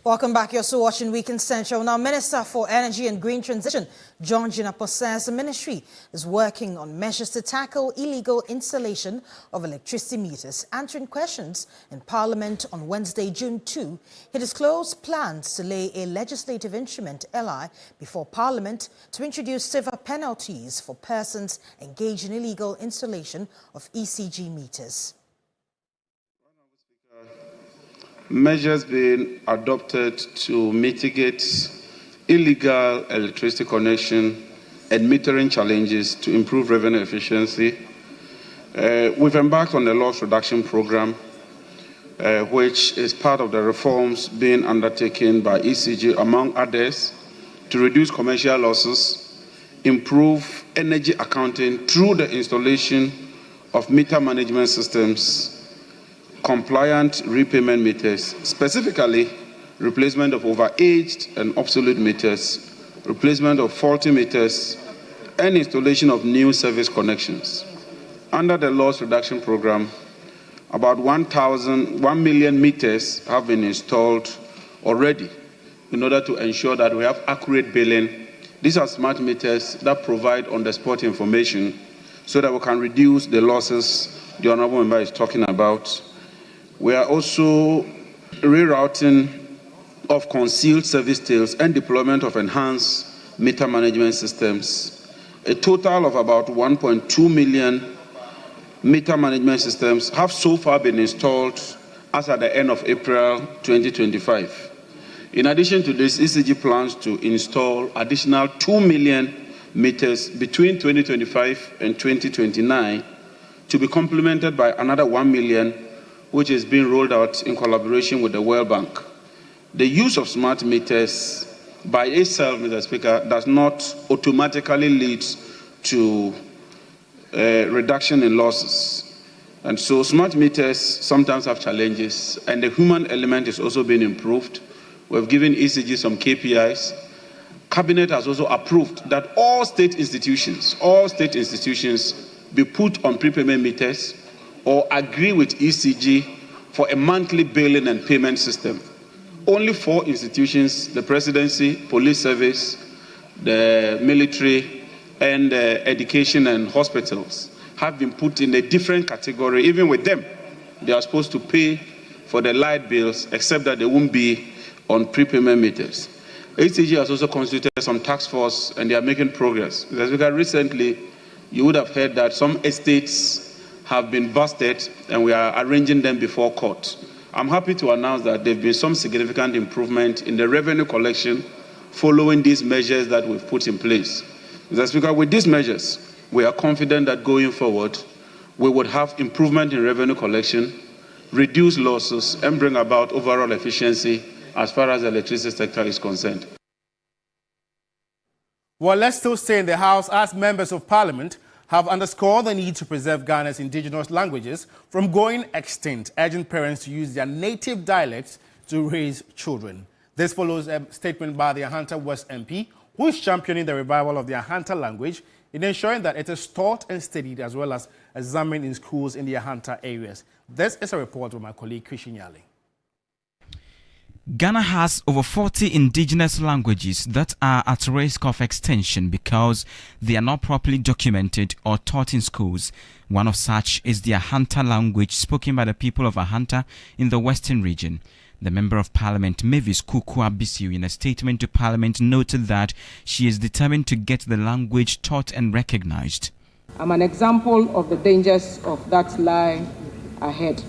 Speaker 2: Welcome back. You're also watching Weekend Central. Now, Minister for Energy and Green Transition, John Jinapor, says the ministry is working on measures to tackle illegal installation of electricity meters. Answering questions in Parliament on Wednesday, June 2, he disclosed plans to lay a legislative instrument, LI, before Parliament to introduce severe penalties for persons engaged in illegal installation of ECG meters.
Speaker 6: Measures being adopted to mitigate illegal electricity connection and metering challenges to improve revenue efficiency. We've embarked on the loss reduction program, which is part of the reforms being undertaken by ECG, among others, to reduce commercial losses, improve energy accounting through the installation of meter management systems, compliant repayment meters, specifically replacement of overaged and obsolete meters, replacement of faulty meters, and installation of new service connections. Under the loss reduction program, about 1 million meters have been installed already in order to ensure that we have accurate billing. These are smart meters that provide on-the-spot information so that we can reduce the losses the Honourable Member is talking about. We are also rerouting of concealed service tails and deployment of enhanced meter management systems. A total of about 1.2 million meter management systems have so far been installed as at the end of April 2025. In addition to this, ECG plans to install additional 2 million meters between 2025 and 2029 to be complemented by another 1 million which is being rolled out in collaboration with the World Bank. The use of smart meters by itself, Mr. Speaker, does not automatically lead to reduction in losses. And so smart meters sometimes have challenges, and the human element is also being improved. We've given ECG some KPIs. Cabinet has also approved that all state institutions be put on prepayment meters or agree with ECG for a monthly billing and payment system. Only 4 institutions, the presidency, police service, the military, and education and hospitals, have been put in a different category. Even with them, they are supposed to pay for the light bills, except that they won't be on prepayment meters. ECG has also constituted some task force, and they are making progress. Because recently, you would have heard that some estates have been busted, and we are arranging them before court. I'm happy to announce that there have been some significant improvement in the revenue collection following these measures that we've put in place. Mr. Speaker, with these measures, we are confident that going forward, we would have improvement in revenue collection, reduce losses, and bring about overall efficiency as far as the electricity sector is concerned.
Speaker 1: Well, let's still stay in the House as members of Parliament have underscored the need to preserve Ghana's indigenous languages from going extinct, urging parents to use their native dialects to raise children. This follows a statement by the Ahanta West MP, who is championing the revival of the Ahanta language in ensuring that it is taught and studied as well as examined in schools in the Ahanta areas. This is a report from my colleague Christian Yali.
Speaker 7: Ghana has over 40 indigenous languages that are at risk of extinction because they are not properly documented or taught in schools. One of such is the Ahanta language spoken by the people of Ahanta in the Western region. The Member of Parliament, Mavis Kukua Bisiu, in a statement to Parliament, noted that she is determined to get the language taught and recognized.
Speaker 8: I'm an example of the dangers of that lie ahead.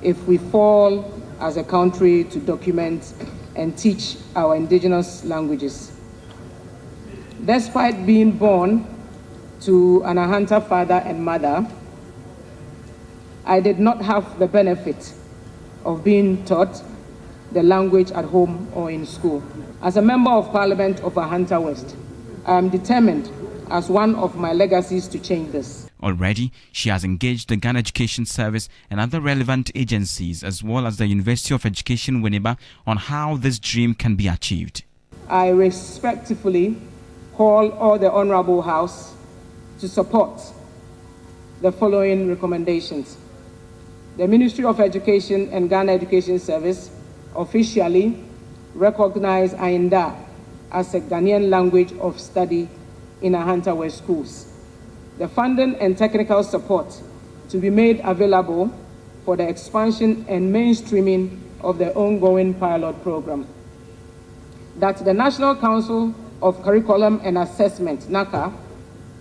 Speaker 8: If we fall as a country to document and teach our indigenous languages. Despite being born to an Ahanta father and mother, I did not have the benefit of being taught the language at home or in school. As a member of Parliament of Ahanta West, I am determined as one of my legacies to change this.
Speaker 7: Already, she has engaged the Ghana Education Service and other relevant agencies as well as the University of Education Winneba on how this dream can be achieved.
Speaker 8: I respectfully call all the Honourable House to support the following recommendations. The Ministry of Education and Ghana Education Service officially recognize Ainda as a Ghanaian language of study in Ahanta West schools. The funding and technical support to be made available for the expansion and mainstreaming of the ongoing pilot program. That the National Council of Curriculum and Assessment, NACA,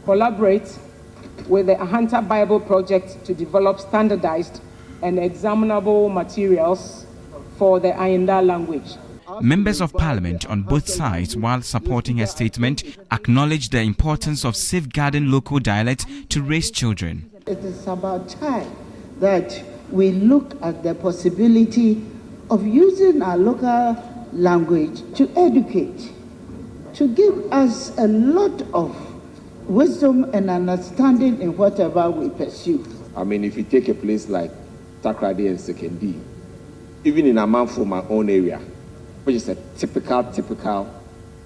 Speaker 8: collaborate with the Ahanta Bible Project to develop standardized and examinable materials for the Ainda language.
Speaker 7: Members of Parliament on both sides, while supporting her statement, acknowledged the importance of safeguarding local dialect to raise children.
Speaker 9: It is about time that we look at the possibility of using our local language to educate, to give us a lot of wisdom and understanding in whatever we pursue.
Speaker 10: I mean, if you take a place like Agradaa and Sekendi, even in Amanfo, my own area, which is a typical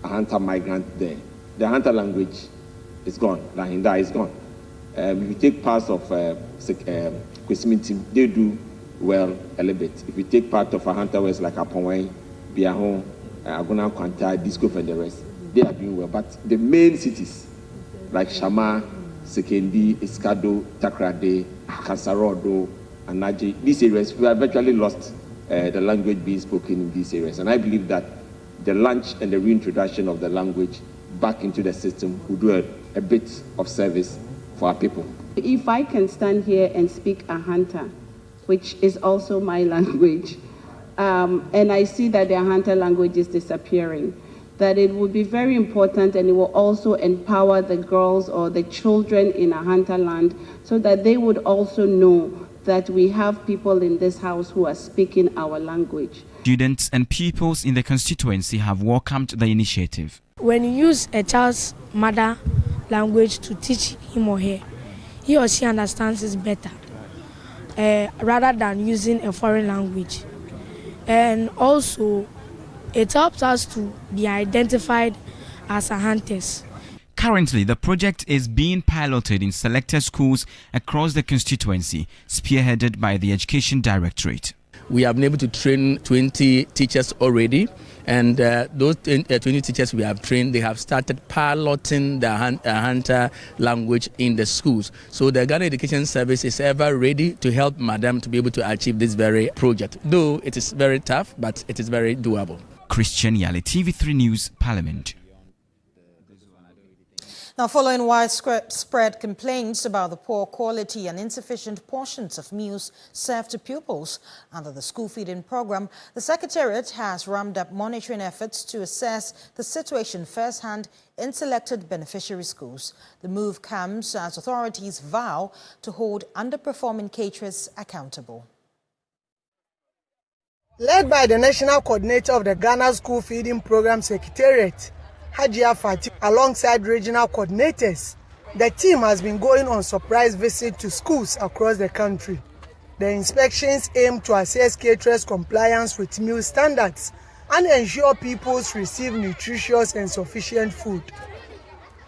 Speaker 10: Ahanta migrant there, the Ahanta language is gone, the Hinda is gone. If you take parts of Kwesimintim, they do well a little bit. If you take part of Ahanta West like Aponwai, Biahon, Agona, Kwanta, Disco, and the rest, they are doing well. But the main cities like Shama, Sekendi, Iskado, Takrade, Kasarodo, and Naji, these areas, we have virtually lost the language being spoken in these areas. And I believe that the launch and the reintroduction of the language back into the system will do a bit of service for our people.
Speaker 11: If I can stand here and speak Ahanta, which is also my language, and I see that the Ahanta language is disappearing, that it would be very important, and it will also empower the girls or the children in Ahanta land so that they would also know that we have people in this house who are speaking our language.
Speaker 7: Students and pupils in the constituency have welcomed the initiative.
Speaker 12: When you use a child's mother language to teach him or her, he or she understands it better, rather than using a foreign language. And also, it helps us to be identified as Ahantes.
Speaker 7: Currently, the project is being piloted in selected schools across the constituency, spearheaded by the Education Directorate.
Speaker 23: We have been able to train 20 teachers already, and those 20 teachers we have trained, they have started piloting the Ahanta language in the schools. So the Ghana Education Service is ever ready to help Madam to be able to achieve this very project. Though it is very tough, but it is very doable.
Speaker 7: Christian Yali, TV3 News, Parliament.
Speaker 2: Now, following widespread complaints about the poor quality and insufficient portions of meals served to pupils under the school feeding program, the Secretariat has ramped up monitoring efforts to assess the situation firsthand in selected beneficiary schools. The move comes as authorities vow to hold underperforming caterers accountable.
Speaker 13: Led by the National Coordinator of the Ghana School Feeding Program Secretariat, Hajia Fatih, alongside regional coordinators, the team has been going on surprise visits to schools across the country. The inspections aim to assess caterers' compliance with meal standards and ensure pupils receive nutritious and sufficient food.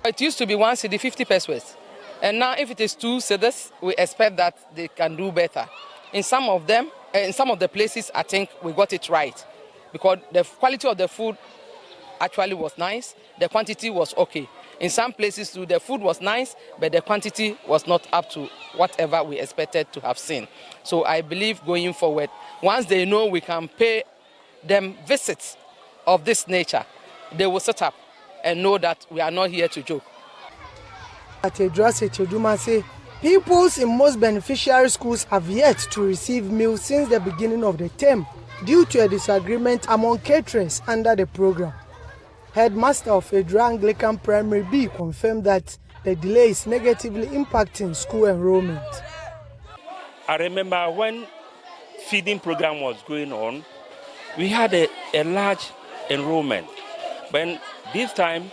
Speaker 14: It used to be 1 cedi 50 pesos, and now if it is 2 cedis, we expect that they can do better. In some of the places, I think we got it right, because the quality of the food actually was nice, the quantity was okay. In some places too, the food was nice, but the quantity was not up to whatever we expected to have seen. So I believe going forward, once they know we can pay them visits of this nature, they will sit up and know that we are not here to joke.
Speaker 13: At Edrase Cheduma say, pupils in most beneficiary schools have yet to receive meals since the beginning of the term due to a disagreement among caterers under the program. Headmaster of Edra Anglican Primary B confirmed that the delay is negatively impacting school enrollment.
Speaker 15: I remember when feeding program was going on, we had a large enrollment. But this term,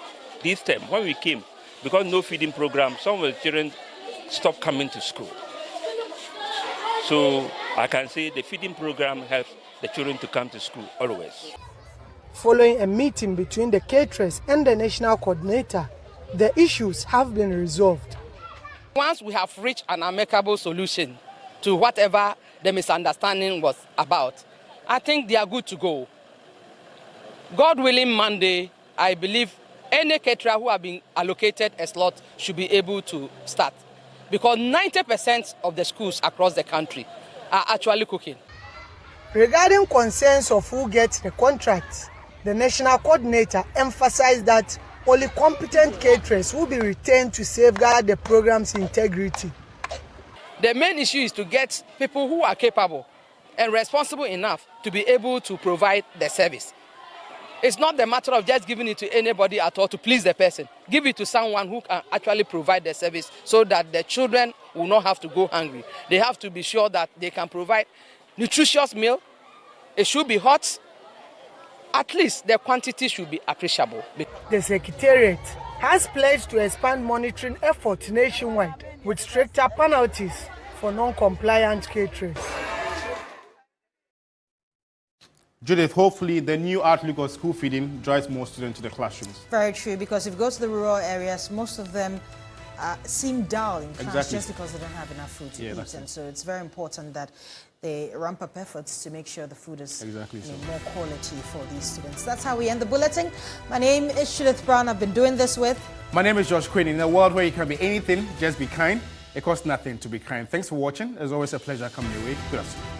Speaker 15: when we came, because no feeding program, some of the children stopped coming to school. So I can say the feeding program helps the children to come to school always.
Speaker 13: Following a meeting between the caterers and the national coordinator, the issues have been resolved.
Speaker 14: Once we have reached an amicable solution to whatever the misunderstanding was about, I think they are good to go. God willing, Monday, I believe any caterer who have been allocated a slot should be able to start. Because 90% of the schools across the country are actually cooking.
Speaker 13: Regarding concerns of who gets the contracts, the national coordinator emphasized that only competent caterers will be retained to safeguard the program's integrity.
Speaker 14: The main issue is to get people who are capable and responsible enough to be able to provide the service. It's not the matter of just giving it to anybody at all to please the person. Give it to someone who can actually provide the service so that the children will not have to go hungry. They have to be sure that they can provide nutritious meal. It should be hot. At least the quantity should be appreciable.
Speaker 13: The Secretariat has pledged to expand monitoring efforts nationwide with stricter penalties for non-compliant caterers.
Speaker 1: Judith, hopefully the new outlook of school feeding drives more students to the classrooms.
Speaker 2: Very true, because if you go to the rural areas, most of them seem dull in class just because they don't have enough food to eat. And so it's very important that they ramp up efforts to make sure the food is more quality for these students. That's how we end the bulletin. My name is Judith Brown. I've been doing this with...
Speaker 1: My name is Josh Quinn. In a world where you can be anything, just be kind. It costs nothing to be kind. Thanks for watching. It's always a pleasure coming your way. Good afternoon.